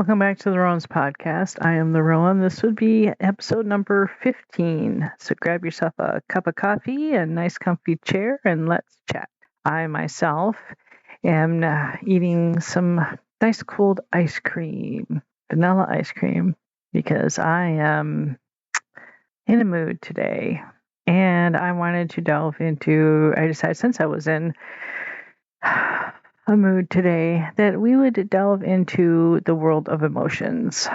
Welcome back to the Rowan's podcast. I am the Rowan. This would be episode number 15. So grab yourself a cup of coffee, a nice comfy chair, and let's chat. I myself am eating some nice cold ice cream, vanilla ice cream, because I am in a mood today. And I wanted to I decided since I was in a mood today that we would delve into the world of emotions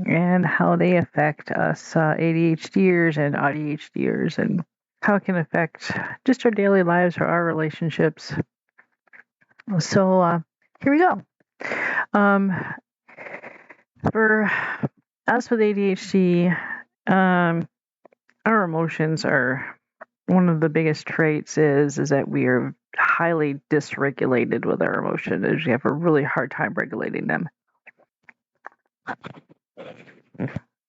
and how they affect us ADHDers and ADHDers and how it can affect just our daily lives or our relationships. So here we go. For us with ADHD, our emotions are one of the biggest traits is that we are highly dysregulated with our emotions. We have a really hard time regulating them.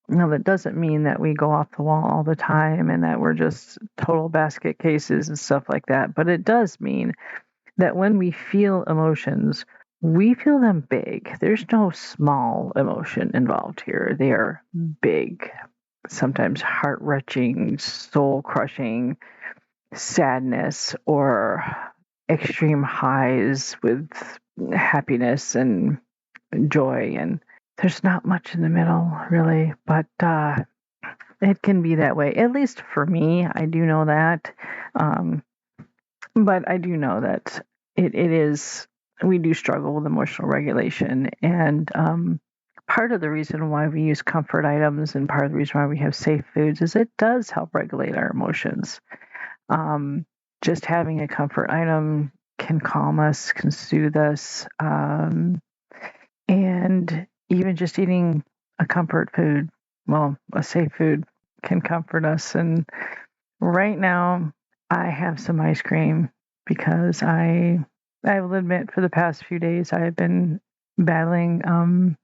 Now, that doesn't mean that we go off the wall all the time and that we're just total basket cases and stuff like that. But it does mean that when we feel emotions, we feel them big. There's no small emotion involved here. They are big, sometimes heart-wrenching, soul-crushing sadness or extreme highs with happiness and joy, and there's not much in the middle really, but it can be that way, at least for me. I do know that, but I do know that it is, we do struggle with emotional regulation, and part of the reason why we use comfort items and part of the reason why we have safe foods is it does help regulate our emotions. Just having a comfort item can calm us, can soothe us, and even just eating a comfort food, well, a safe food, can comfort us. And right now, I have some ice cream because I will admit, for the past few days, I have been battling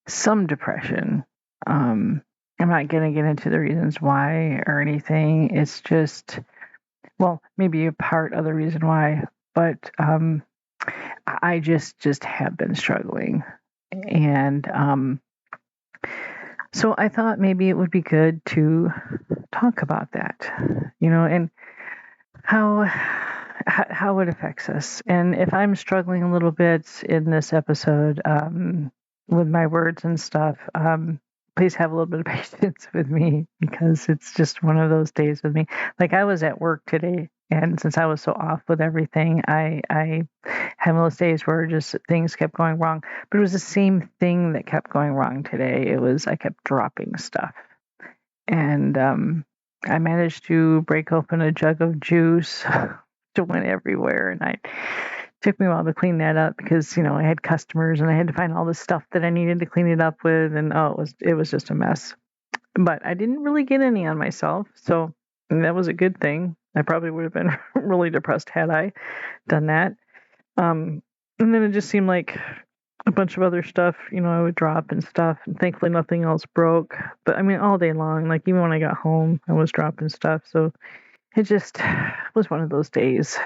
some depression. I'm not going to get into the reasons why or anything. It's just, well, maybe a part of the reason why, but I just have been struggling. And so I thought maybe it would be good to talk about that, and how it affects us. And if I'm struggling a little bit in this episode with my words and stuff, please have a little bit of patience with me because it's just one of those days with me. Like, I was at work today, and since I was so off with everything, I had one of those days where just things kept going wrong. But it was the same thing that kept going wrong today. It was, I kept dropping stuff. And I managed to break open a jug of juice that went everywhere, and it took me a while to clean that up because I had customers and I had to find all the stuff that I needed to clean it up with, and it was just a mess. But I didn't really get any on myself, so that was a good thing. I probably would have been really depressed had I done that. And then it just seemed like a bunch of other stuff, I would drop and stuff, and thankfully nothing else broke. But I mean, all day long, like even when I got home, I was dropping stuff. So it just was one of those days.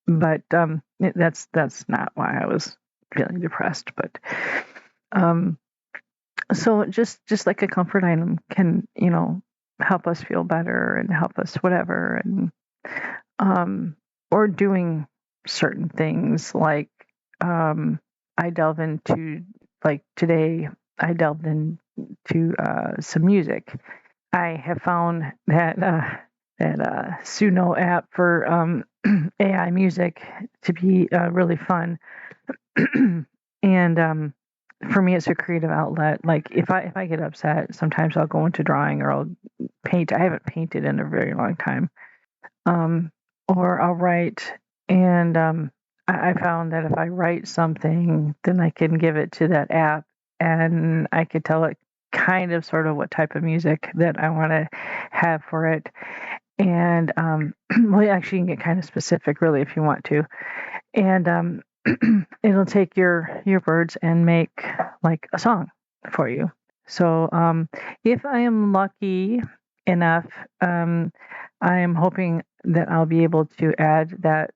But that's not why I was feeling depressed. But so just like a comfort item can, help us feel better and help us whatever, and or doing certain things like I delve into, like today, I delved into some music. I have found that Suno app for AI music to be really fun, and for me, it's a creative outlet. Like if I get upset, sometimes I'll go into drawing or I'll paint. I haven't painted in a very long time, or I'll write, and I found that if I write something, then I can give it to that app and I could tell it kind of sort of what type of music that I want to have for it. And well, actually, you can get kind of specific, really, if you want to. And it'll take your words and make like a song for you. So if I am lucky enough, I am hoping that I'll be able to add that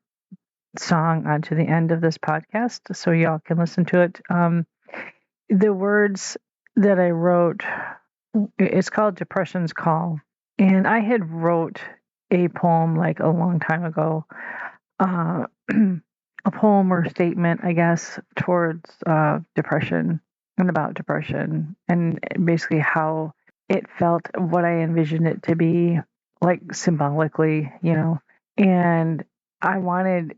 song onto the end of this podcast so y'all can listen to it. the words that I wrote, it's called Depression's Call. And I had wrote a poem like a long time ago, uh, a poem or statement, I guess, towards depression and about depression, and basically how it felt, what I envisioned it to be, like symbolically, you know. And I wanted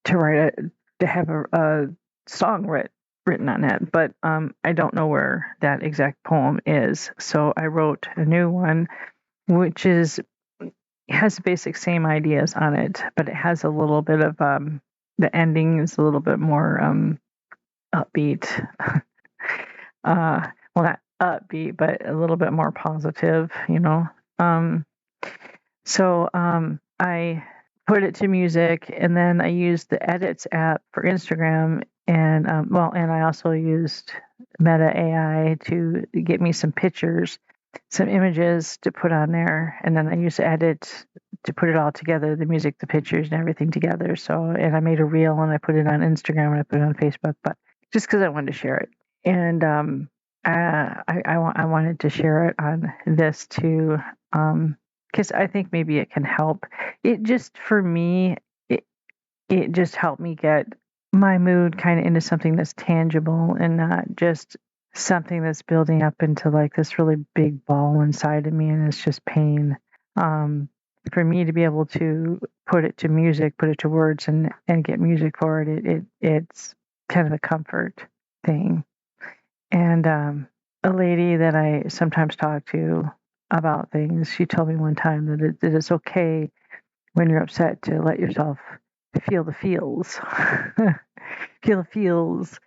to write to have a song written on it, but I don't know where that exact poem is. So I wrote a new one, which has the basic same ideas on it, but it has a little bit of the ending is a little bit more upbeat. Well, not upbeat, but a little bit more positive, you know. Um, so I put it to music, and then I used the Edits app for Instagram, and and I also used Meta AI to get me some pictures, some images to put on there, and then I used Edit to put it all together, the music, the pictures, and everything together. So, and I made a reel and I put it on Instagram and I put it on Facebook, but just because I wanted to share it, and I wanted to share it on this too. Because I think maybe it can help. It just, for me, it, it just helped me get my mood kind of into something that's tangible and not just something that's building up into like this really big ball inside of me and it's just pain. Um, for me to be able to put it to music, put it to words, and get music for it's kind of a comfort thing. And a lady that I sometimes talk to about things, she told me one time that it's okay when you're upset to let yourself feel the feels, feel the feels,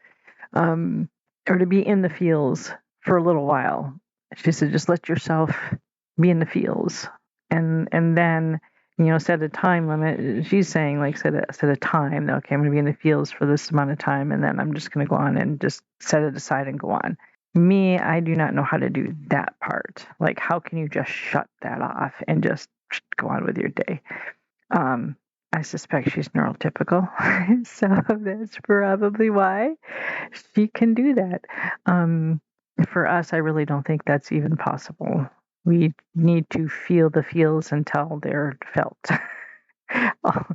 um, or to be in the feels for a little while. She said, just let yourself be in the feels, and then set a time limit. She's saying like set a time. Okay, I'm going to be in the feels for this amount of time, and then I'm just going to go on and just set it aside and go on. Me, I do not know how to do that part. Like, how can you just shut that off and just go on with your day? Um, I suspect she's neurotypical, so that's probably why she can do that. Um, for us, I really don't think that's even possible. We need to feel the feels until they're felt. all,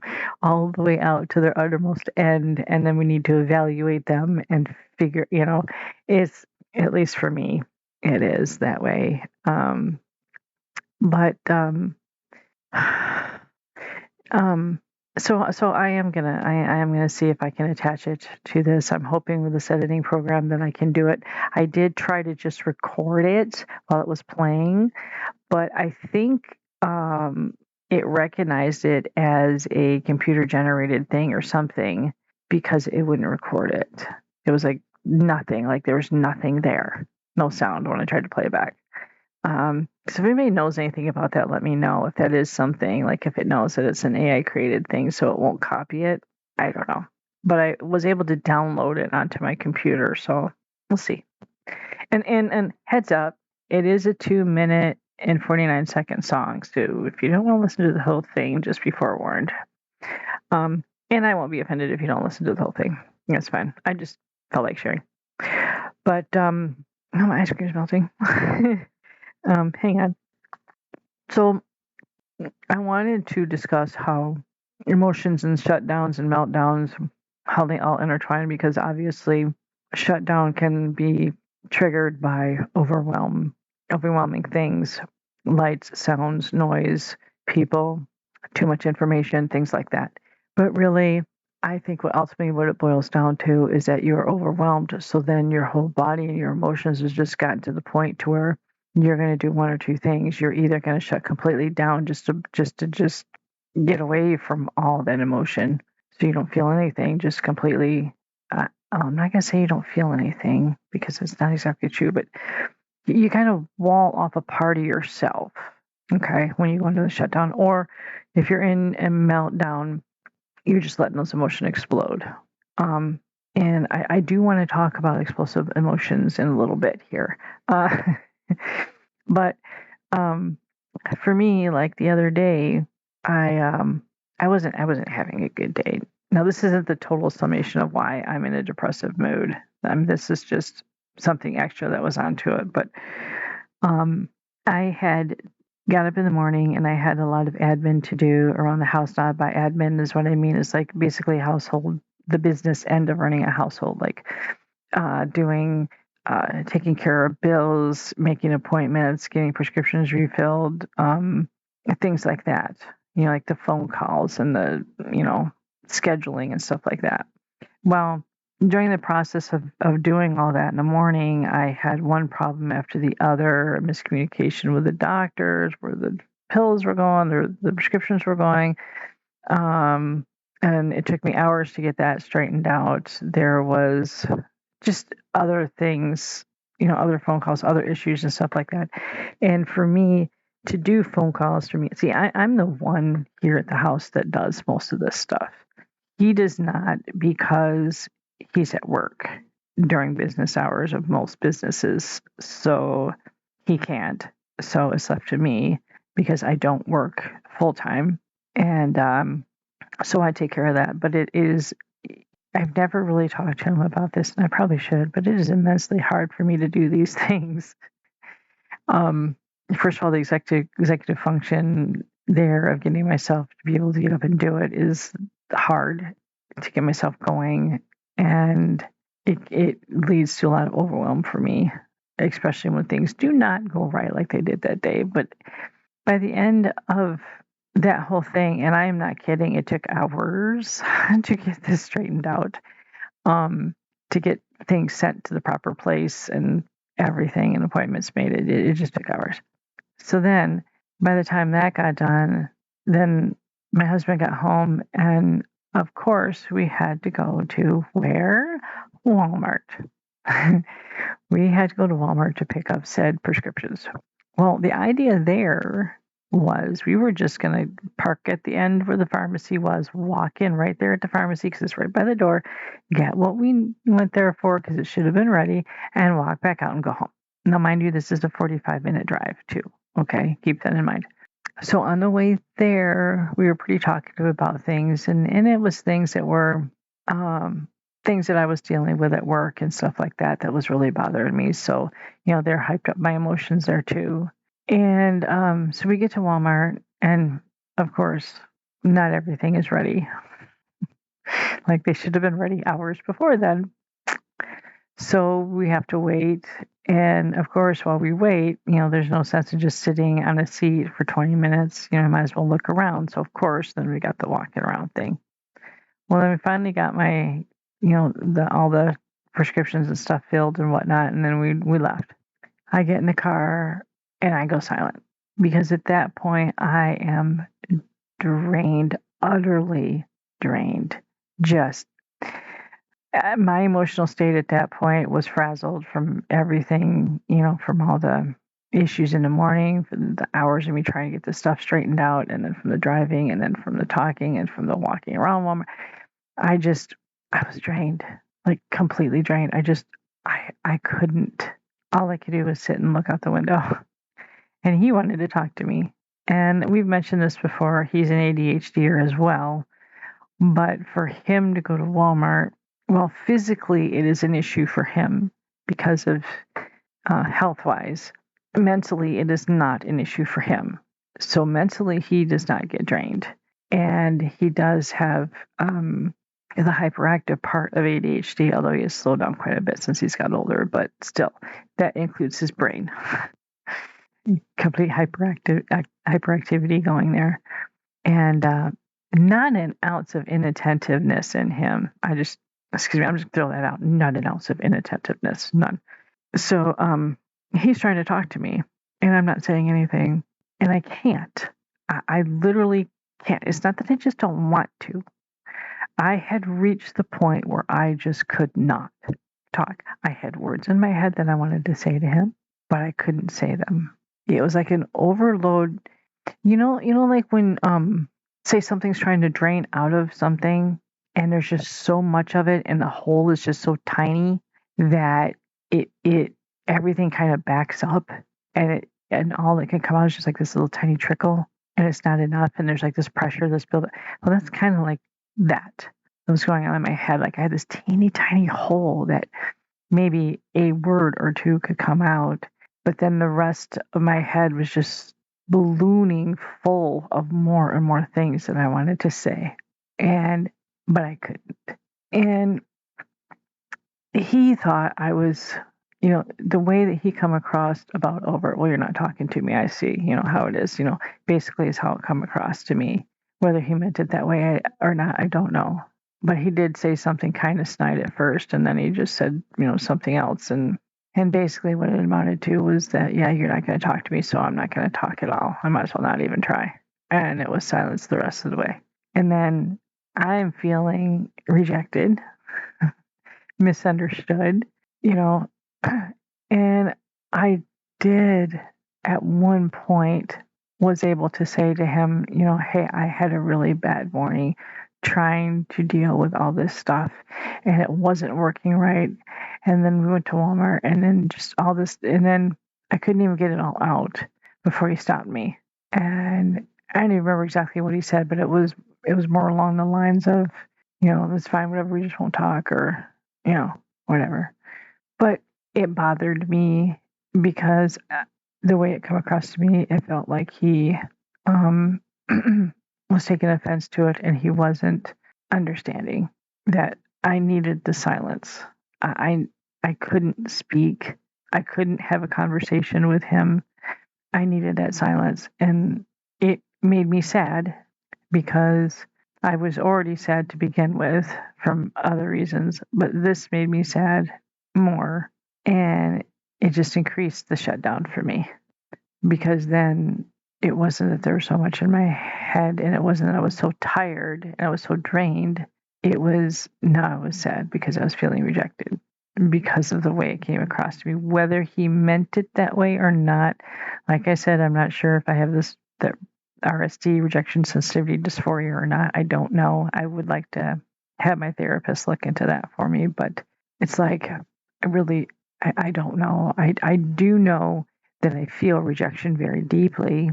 all the way out to their uttermost end, and then we need to evaluate them and figure, it's, at least for me, it is that way. But um so I am gonna see if I can attach it to this. I'm hoping with this editing program that I can do it. I did try to just record it while it was playing, but I think it recognized it as a computer generated thing or something because it wouldn't record it. It was like nothing, like there was nothing there, no sound when I tried to play it back. So if anybody knows anything about that, let me know if that is something, like if it knows that it's an AI created thing so it won't copy it. I don't know. But I was able to download it onto my computer, so we'll see. And heads up, it is a 2 minute and 49-second song. So if you don't want to listen to the whole thing, just be forewarned. And I won't be offended if you don't listen to the whole thing. That's fine. I just felt like sharing. But oh, my ice cream's melting. Hang on. So I wanted to discuss how emotions and shutdowns and meltdowns, how they all intertwine, because obviously shutdown can be triggered by overwhelming things, lights, sounds, noise, people, too much information, things like that. But really, I think what it boils down to is that you're overwhelmed. So then your whole body and your emotions has just gotten to the point to where you're going to do one or two things. You're either going to shut completely down just to get away from all that emotion, so you don't feel anything. Just completely. I'm not going to say you don't feel anything because it's not exactly true, but you kind of wall off a part of yourself. Okay, when you go into the shutdown, or if you're in a meltdown, you're just letting those emotions explode. And I do want to talk about explosive emotions in a little bit here. But for me, like the other day, I wasn't having a good day. Now this isn't the total summation of why I'm in a depressive mood. This is just something extra that was onto it. But I had got up in the morning and I had a lot of admin to do around the house. Not by admin is what I mean is like basically household, the business end of running a household, like doing, taking care of bills, making appointments, getting prescriptions refilled, things like that. Like the phone calls and the, scheduling and stuff like that. Well, during the process of doing all that in the morning, I had one problem after the other, miscommunication with the doctors, where the pills were going, or the prescriptions were going. And it took me hours to get that straightened out. There was just other things, other phone calls, other issues and stuff like that. And for me to do phone calls for me, see, I'm the one here at the house that does most of this stuff. He does not, because he's at work during business hours of most businesses. So he can't. So it's left to me because I don't work full time. And so I take care of that. But it is, I've never really talked to him about this, and I probably should, but it is immensely hard for me to do these things. First of all, the executive function there of getting myself to be able to get up and do it is hard to get myself going, and it leads to a lot of overwhelm for me, especially when things do not go right like they did that day. But by the end of that whole thing, and I am not kidding, it took hours to get this straightened out, to get things sent to the proper place and everything, and appointments made. It just took hours. So then by the time that got done, then my husband got home, and of course we had to go to where? Walmart. We had to go to Walmart to pick up said prescriptions. Well, the idea there was we were just going to park at the end where the pharmacy was, walk in right there at the pharmacy because it's right by the door, get what we went there for because it should have been ready, and walk back out and go home. Now, mind you, this is a 45-minute drive too. Okay, keep that in mind. So on the way there, we were pretty talkative about things, and it was things that were things that I was dealing with at work and stuff like that that was really bothering me. So, they're hyped up my emotions there too. And so we get to Walmart, and of course, not everything is ready. Like they should have been ready hours before then. So we have to wait. And of course, while we wait, there's no sense in just sitting on a seat for 20 minutes. I might as well look around. So of course, then we got the walking around thing. Well, then we finally got my, all the prescriptions and stuff filled and whatnot. And then we left. I get in the car and I go silent because at that point I am drained, utterly drained. Just my emotional state at that point was frazzled from everything, from all the issues in the morning, from the hours of me trying to get this stuff straightened out, and then from the driving, and then from the talking, and from the walking around Walmart. I was drained, like completely drained. I couldn't. All I could do was sit and look out the window. And he wanted to talk to me. And we've mentioned this before. He's an ADHDer as well. But for him to go to Walmart, well, physically it is an issue for him because of health-wise. Mentally, it is not an issue for him. So mentally, he does not get drained. And he does have the hyperactive part of ADHD, although he has slowed down quite a bit since he's got older. But still, that includes his brain. Complete hyperactivity going there. And not an ounce of inattentiveness in him. I'm just throwing that out. Not an ounce of inattentiveness. None. So he's trying to talk to me, and I'm not saying anything, and I can't. I literally can't. It's not that I just don't want to. I had reached the point where I just could not talk. I had words in my head that I wanted to say to him, but I couldn't say them. It was like an overload. Like when say something's trying to drain out of something, and there's just so much of it, and the hole is just so tiny that it everything kind of backs up, and all that can come out is just like this little tiny trickle, and it's not enough, and there's like this pressure that's built up. Well, that's kind of like that was going on in my head. Like I had this teeny tiny hole that maybe a word or two could come out, but then the rest of my head was just ballooning full of more and more things that I wanted to say. But I couldn't. And he thought I was, the way that he come across about over, well, you're not talking to me. I see, how it is, basically is how it come across to me. Whether he meant it that way or not, I don't know. But he did say something kind of snide at first, and then he just said, something else. And basically what it amounted to was that, yeah, you're not going to talk to me, so I'm not going to talk at all. I might as well not even try. And it was silence the rest of the way. And then I'm feeling rejected, misunderstood, you know, and I did at one point was able to say to him, hey, I had a really bad morning trying to deal with all this stuff and it wasn't working right. And then we went to Walmart and then just all this, and then I couldn't even get it all out before he stopped me. And I don't even remember exactly what he said, but it was more along the lines of, it's fine, whatever, we just won't talk, or, whatever. But it bothered me because the way it came across to me, it felt like he was taking offense to it, and he wasn't understanding that I needed the silence. I couldn't speak. I couldn't have a conversation with him. I needed that silence, and it made me sad because I was already sad to begin with from other reasons, but this made me sad more, and it just increased the shutdown for me, because then it wasn't that there was so much in my head, and it wasn't that I was so tired and I was so drained. It was, no, I was sad because I was feeling rejected because of the way it came across to me, whether he meant it that way or not. Like I said, I'm not sure if I have the RSD, rejection sensitivity dysphoria, or not. I don't know. I would like to have my therapist look into that for me, but it's like, I don't know. I do know that I feel rejection very deeply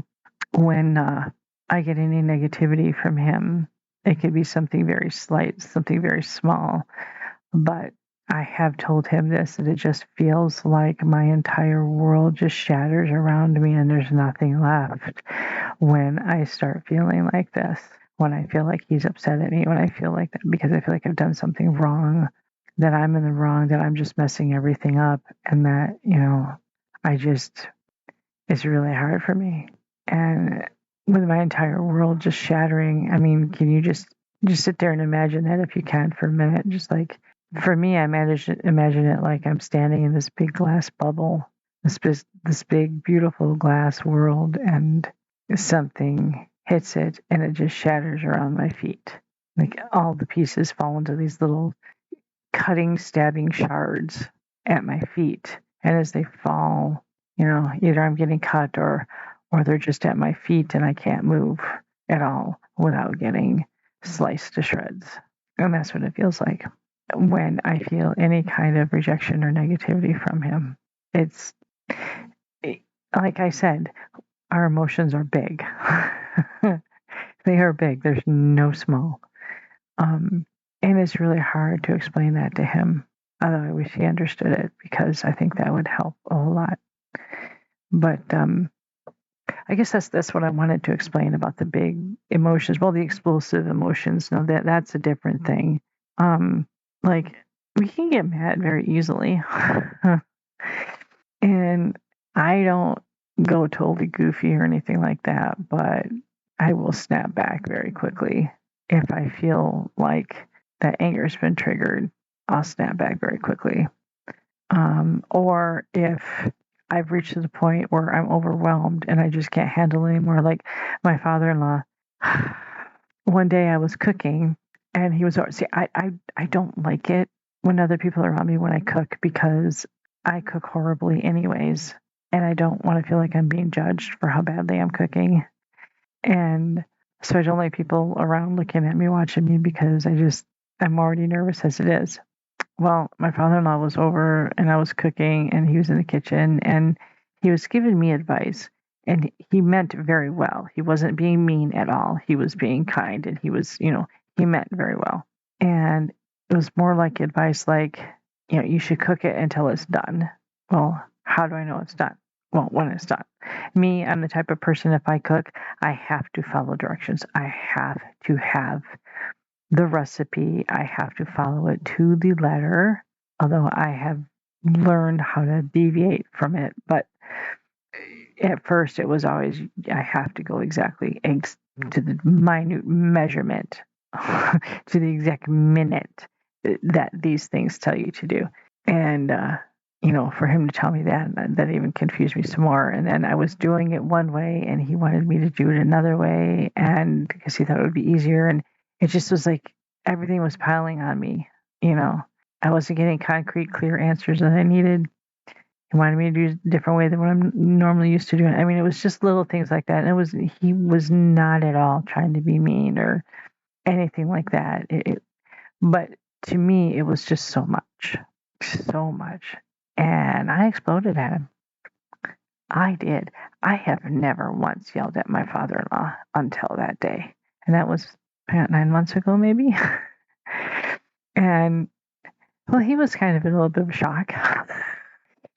when I get any negativity from him. It could be something very slight, something very small, but I have told him this, that it just feels like my entire world just shatters around me and there's nothing left when I start feeling like this, when I feel like he's upset at me, when I feel like that, because I feel like I've done something wrong, that I'm in the wrong, that I'm just messing everything up, and that, it's really hard for me. And with my entire world just shattering, I mean, can you just sit there and imagine that if you can for a minute? Just like, for me, I imagine it like I'm standing in this big glass bubble, this big, beautiful glass world, and something hits it and it just shatters around my feet. Like all the pieces fall into these little cutting, stabbing shards at my feet. And as they fall, either I'm getting cut or they're just at my feet and I can't move at all without getting sliced to shreds. And that's what it feels like when I feel any kind of rejection or negativity from him. It's like I said, our emotions are big. They are big. There's no small. And it's really hard to explain that to him. Although I wish he understood it, because I think that would help a whole lot. But I guess that's what I wanted to explain about the big emotions. Well, the explosive emotions. No, that's a different thing. Like, we can get mad very easily. And I don't go totally goofy or anything like that, but I will snap back very quickly. If I feel like that anger has been triggered, I'll snap back very quickly. Or if I've reached to the point where I'm overwhelmed and I just can't handle it anymore. Like my father-in-law, one day I was cooking and he was, see, I don't like it when other people are around me when I cook, because I cook horribly anyways. And I don't want to feel like I'm being judged for how badly I'm cooking. And so I don't like people around looking at me, watching me, because I'm already nervous as it is. Well, my father-in-law was over and I was cooking and he was in the kitchen and he was giving me advice, and he meant very well. He wasn't being mean at all. He was being kind, and he was, he meant very well. And it was more like advice like, you should cook it until it's done. Well, how do I know it's done? Well, when it's done. Me, I'm the type of person, if I cook, I have to follow directions. I have to have the recipe. I have to follow it to the letter, although I have learned how to deviate from it. But at first, it was always, I have to go exactly to the minute measurement, to the exact minute that these things tell you to do. And, for him to tell me that even confused me some more. And then I was doing it one way and he wanted me to do it another way, and because he thought it would be easier. And it just was like everything was piling on me. I wasn't getting concrete, clear answers that I needed. He wanted me to do it a different way than what I'm normally used to doing. I mean, it was just little things like that. And he was not at all trying to be mean or anything like that. But to me, it was just so much. So much. And I exploded at him. I did. I have never once yelled at my father-in-law until that day. And that was about 9 months ago, maybe. And, well, he was kind of in a little bit of shock.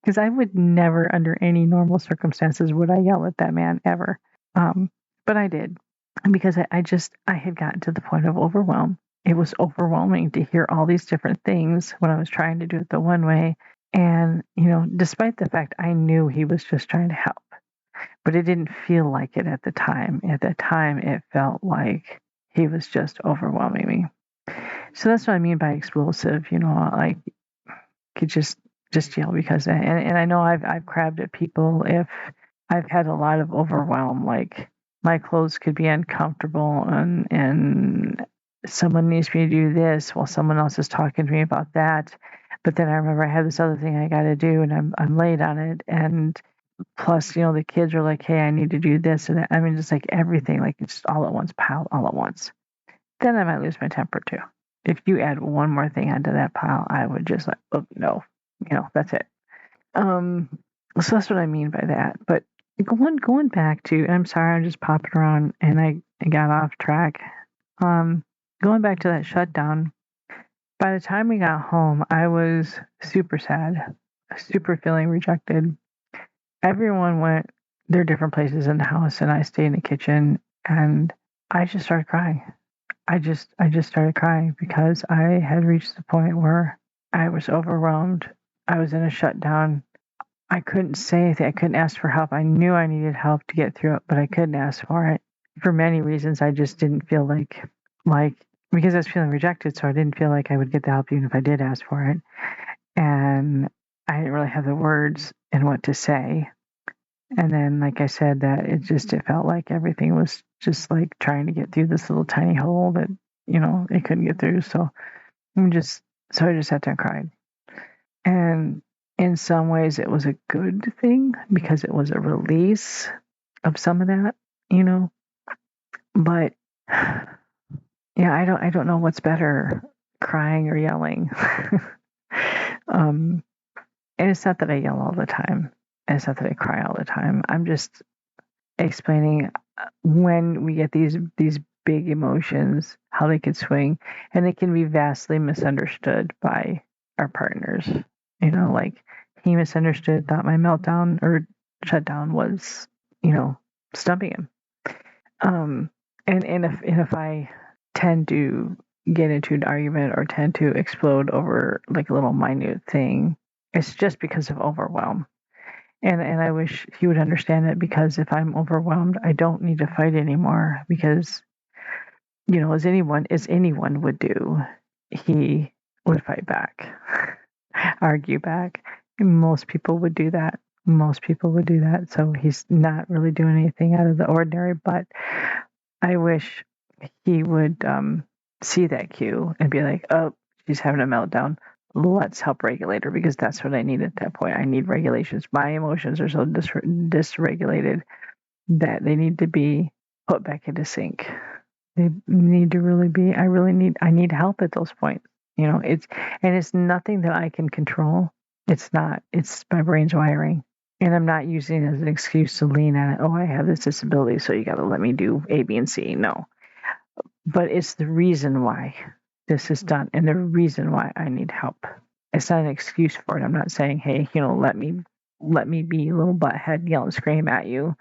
Because I would never, under any normal circumstances, would I yell at that man ever. But I did. Because I had gotten to the point of overwhelm. It was overwhelming to hear all these different things when I was trying to do it the one way. And, despite the fact I knew he was just trying to help, but it didn't feel like it at the time. At the time, it felt like he was just overwhelming me. So that's what I mean by explosive, like could just yell because, and I know I've crabbed at people if I've had a lot of overwhelm, like my clothes could be uncomfortable and someone needs me to do this while someone else is talking to me about that. But then I remember I have this other thing I got to do and I'm late on it. And plus, the kids are like, hey, I need to do this. And that. I mean, just like everything, like it's all at once, pile all at once. Then I might lose my temper too. If you add one more thing onto that pile, I would just like, oh no, that's it. So that's what I mean by that. But going back to, I'm sorry, I'm just popping around and I got off track. Going back to that shutdown, by the time we got home, I was super sad, super feeling rejected. Everyone went their different places in the house, and I stayed in the kitchen, and I just started crying. I just started crying because I had reached the point where I was overwhelmed. I was in a shutdown. I couldn't say anything. I couldn't ask for help. I knew I needed help to get through it, but I couldn't ask for it. For many reasons, I just didn't feel like because I was feeling rejected, so I didn't feel like I would get the help even if I did ask for it. And I didn't really have the words and what to say. And then, like I said, that it felt like everything was just like trying to get through this little tiny hole that, it couldn't get through. So I just sat there and cried. And in some ways it was a good thing because it was a release of some of that, but yeah, I don't know what's better, crying or yelling. And it's not that I yell all the time. And it's not that I cry all the time. I'm just explaining when we get these big emotions, how they can swing, and they can be vastly misunderstood by our partners. Like he misunderstood, thought my meltdown or shutdown was, stumping him. And if I tend to get into an argument or tend to explode over like a little minute thing, it's just because of overwhelm. And I wish he would understand it, because if I'm overwhelmed, I don't need to fight anymore, because, as anyone would do, he would fight back, argue back. Most people would do that. So he's not really doing anything out of the ordinary, but I wish he would see that cue and be like, oh, she's having a meltdown. Let's help regulate her, because that's what I need at that point. I need regulations. My emotions are so dysregulated that they need to be put back into sync. They need to really be. I need help at those points. It's nothing that I can control. It's not. It's my brain's wiring, and I'm not using it as an excuse to lean on it. Oh, I have this disability, so you got to let me do A, B, and C. No, but it's the reason why this is done, and the reason why I need help. it's not an excuse for it. I'm not saying, hey, let me be a little butthead, yell and scream at you.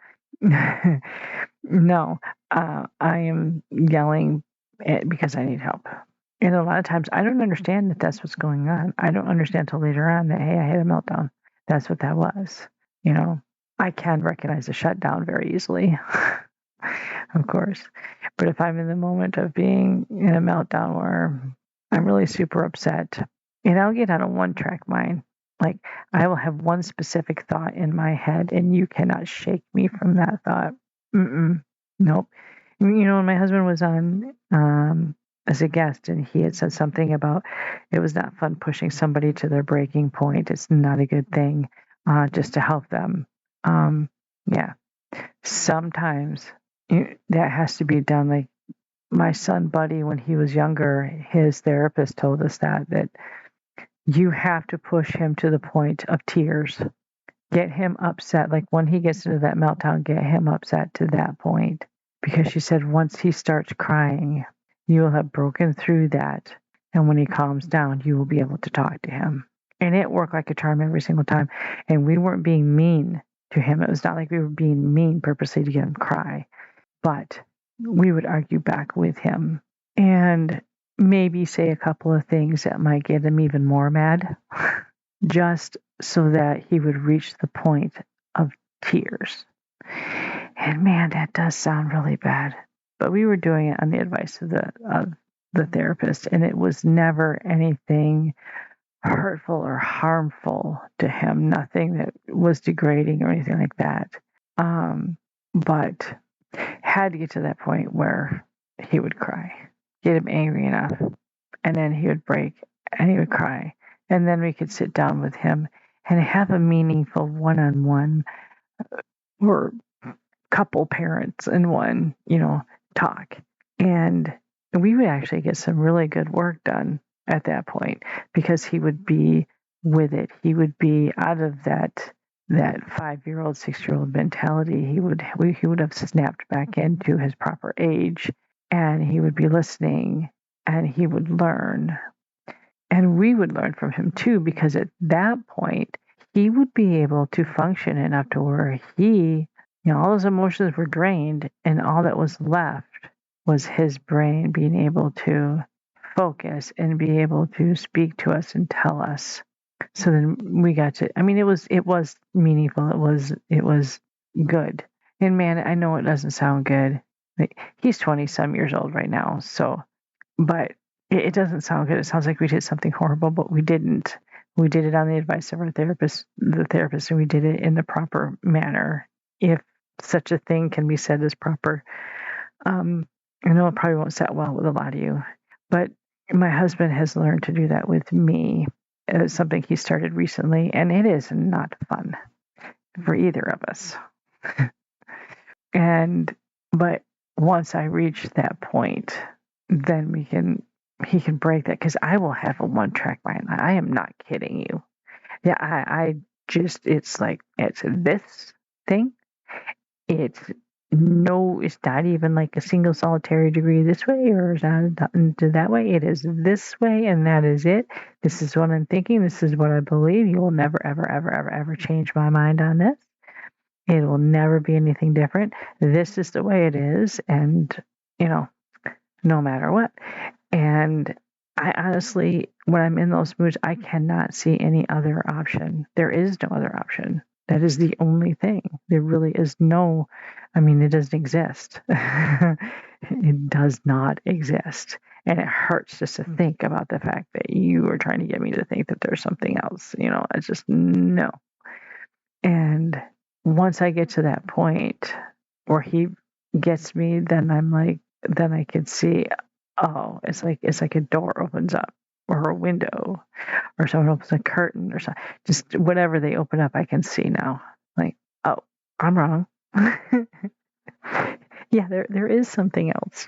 No, I am yelling because I need help. And a lot of times I don't understand that that's what's going on. I don't understand till later on that, hey, I had a meltdown. That's what that was. I can recognize a shutdown very easily, of course. But if I'm in the moment of being in a meltdown where I'm really super upset, and I'll get on a one-track mind. Like, I will have one specific thought in my head, and you cannot shake me from that thought. Nope. When my husband was on as a guest, and he had said something about it was not fun pushing somebody to their breaking point. It's not a good thing, just to help them. Yeah. Sometimes that has to be done. Like my son Buddy, when he was younger, his therapist told us that you have to push him to the point of tears. Get him upset. Like when he gets into that meltdown, get him upset to that point. Because she said once he starts crying, you will have broken through that. And when he calms down, you will be able to talk to him. And it worked like a charm every single time. And we weren't being mean to him. It was not like we were being mean purposely to get him to cry. But we would argue back with him and maybe say a couple of things that might get him even more mad, just so that he would reach the point of tears. And man, that does sound really bad. But we were doing it on the advice of the therapist, and it was never anything hurtful or harmful to him. Nothing that was degrading or anything like that. But had to get to that point where he would cry, get him angry enough, and then he would break and he would cry. And then we could sit down with him and have a meaningful one-on-one or couple parents in one, talk. And we would actually get some really good work done at that point because he would be with it. He would be out of that 5-year-old, 6-year-old mentality. He would have snapped back into his proper age, and he would be listening, and he would learn. And we would learn from him too, because at that point, he would be able to function enough to where he, all those emotions were drained, and all that was left was his brain being able to focus and be able to speak to us and tell us. So then we got to, it was meaningful. It was good. And man, I know it doesn't sound good. He's 20 some years old right now. So, but it doesn't sound good. It sounds like we did something horrible, but we didn't. We did it on the advice of our therapist, and we did it in the proper manner. If such a thing can be said as proper. I know it probably won't set well with a lot of you, but my husband has learned to do that with me. It's something he started recently, and it is not fun for either of us. But once I reach that point, then he can break that, because I will have a one-track mind. I am not kidding you. Yeah, I just, it's like, it's this thing. It's not even like a single solitary degree this way or that way. It is this way, and that is it. This is what I'm thinking. This is what I believe. You will never, ever, ever, ever, ever change my mind on this. It will never be anything different. This is the way it is, and, no matter what. And I honestly, when I'm in those moods, I cannot see any other option. There is no other option. That is the only thing. There really is no, it doesn't exist. It does not exist. And it hurts just to think about the fact that you are trying to get me to think that there's something else. It's just no. And once I get to that point where he gets me, then I can see, oh, it's like a door opens up, or a window, or someone opens a curtain, or something. Just whatever they open up, I can see now. Like, oh, I'm wrong. Yeah, there is something else,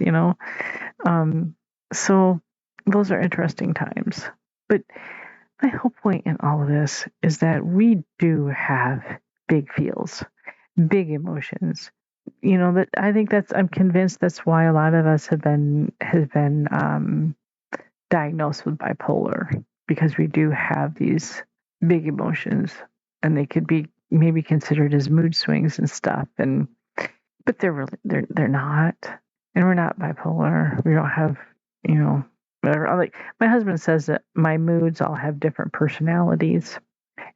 So those are interesting times. But my whole point in all of this is that we do have big feels, big emotions. That I think I'm convinced that's why a lot of us have been diagnosed with bipolar. because we do have these big emotions, and they could be maybe considered as mood swings and stuff, and but they're not, and we're not bipolar. We don't have, whatever. Like my husband says that my moods all have different personalities,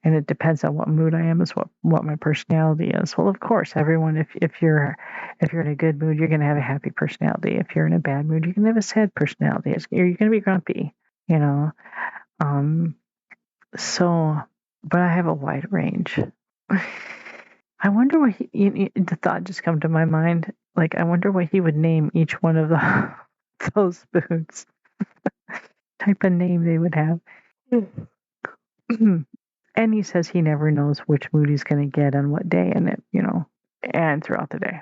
and it depends on what mood I am is what my personality is. Well, of course, everyone, if you're in a good mood, you're going to have a happy personality. If you're in a bad mood, you're going to have a sad personality. You're going to be grumpy, you know. Um, so, but I have a wide range. I wonder what the thought just come to my mind. Like, I wonder what he would name each one of those foods. Type of name they would have. And he says he never knows which mood he's going to get on what day, and and throughout the day.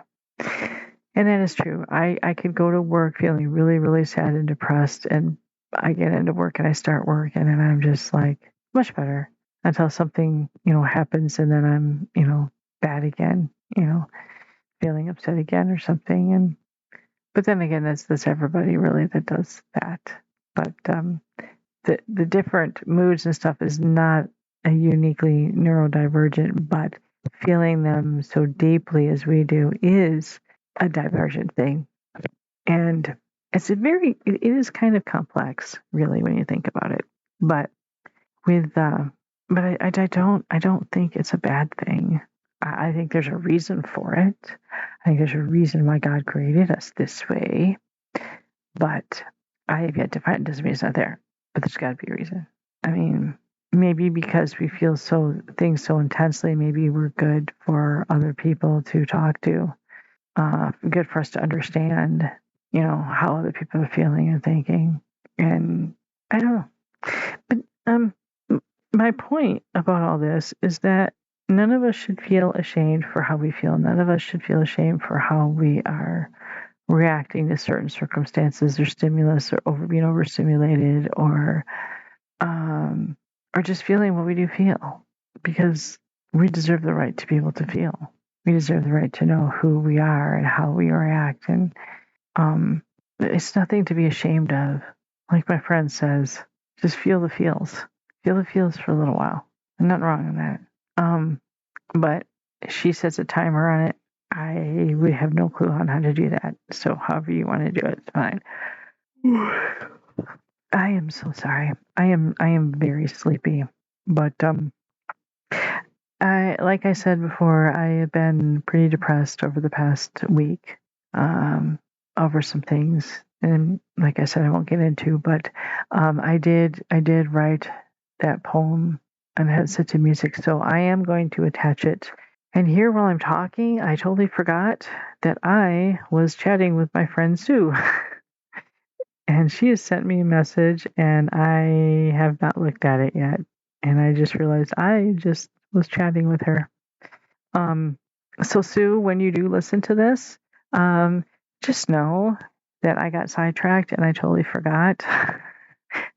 And that is true. I could go to work feeling really, really sad and depressed, and I get into work and I start work, and then I'm just like much better until something happens, and then I'm bad again, feeling upset again or something. But then again, that's everybody really that does that. But the different moods and stuff is not a uniquely neurodivergent, but feeling them so deeply as we do is a divergent thing. And it is kind of complex, really, when you think about it. But I don't think it's a bad thing. I think there's a reason for it. I think there's a reason why God created us this way. But I have yet to find it. Doesn't mean it's not there. But there's got to be a reason. I mean, maybe because we feel things so intensely, maybe we're good for other people to talk to. Good for us to understand, how other people are feeling and thinking. And I don't know. But my point about all this is that none of us should feel ashamed for how we feel. None of us should feel ashamed for how we are reacting to certain circumstances or stimulus or being overstimulated or just feeling what we do feel, because we deserve the right to be able to feel. We deserve the right to know who we are and how we react. And it's nothing to be ashamed of. Like my friend says, just feel the feels. Feel the feels for a little while. There's nothing wrong in that. But she sets a timer on it. I would have no clue on how to do that. So however you want to do it, it's fine. I am so sorry. I am very sleepy. But like I said before, I have been pretty depressed over the past week, over some things. And like I said, I won't get into, but I did write that poem and had set to music. So I am going to attach it. And here while I'm talking, I totally forgot that I was chatting with my friend Sue. And she has sent me a message, and I have not looked at it yet. And I just realized I just was chatting with her. So Sue, when you do listen to this, just know that I got sidetracked and I totally forgot.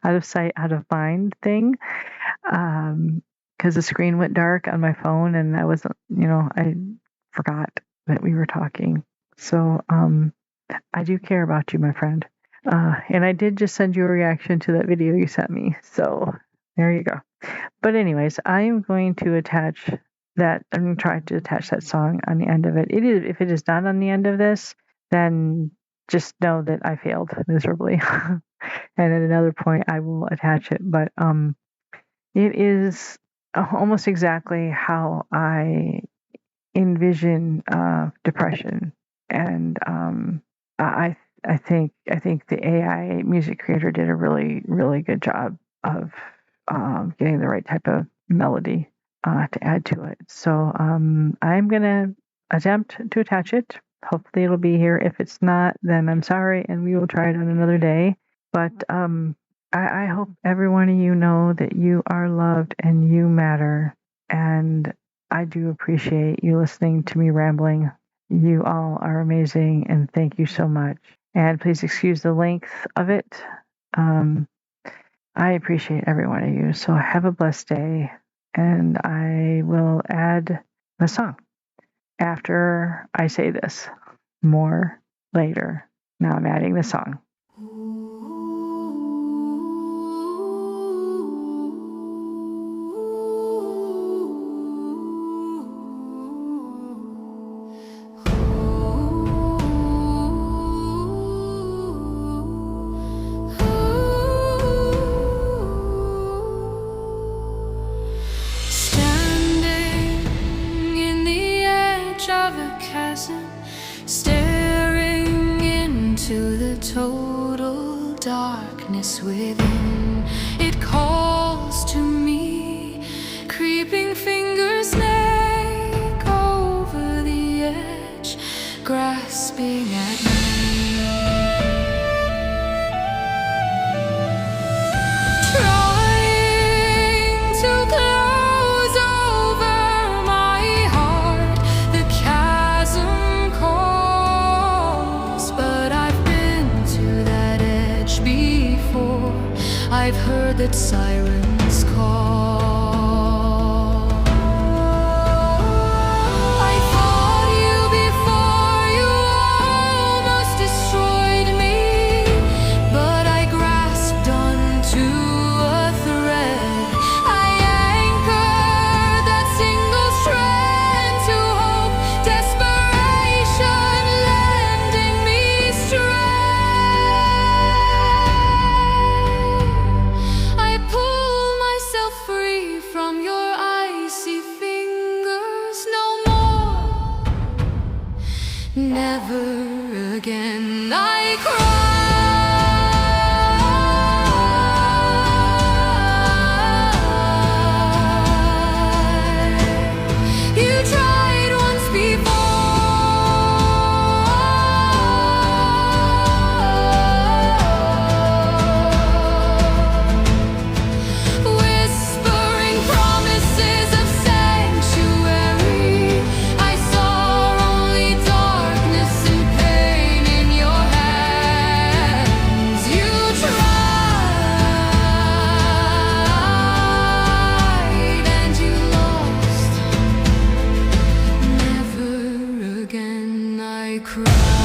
Out of sight, out of mind thing. Because the screen went dark on my phone and I wasn't, I forgot that we were talking. So I do care about you, my friend. And I did just send you a reaction to that video you sent me. So there you go. But anyways, I am going to attach that. I'm going to try to attach that song on the end of it. If it is not on the end of this, then just know that I failed miserably. And at another point, I will attach it. But it is almost exactly how I envision depression, and I think the AI music creator did a really, really good job of getting the right type of melody to add to it. So I'm gonna attempt to attach it. Hopefully it'll be here. If it's not, then I'm sorry, and we will try it on another day. But I hope every one of you know that you are loved and you matter. And I do appreciate you listening to me rambling. You all are amazing, and thank you so much. And please excuse the length of it. I appreciate every one of you. So have a blessed day, and I will add the song after I say this. More later. Now I'm adding the song. total darkness within. It calls to me, creeping fingers snake over the edge, grasping at me. Trying to close over my heart, the chasm calls, but I've been to that edge before. I've heard that sirens call. I fought you before you almost destroyed me, but I grasped onto a thread. I anchored that single strand to hope, desperation lending me strength. I pull myself free from your icy fingers. No more, never again. I cry. You tried once before, whispering promises of sanctuary. I saw only darkness and pain in your hands. You tried and you lost. Never again I cry.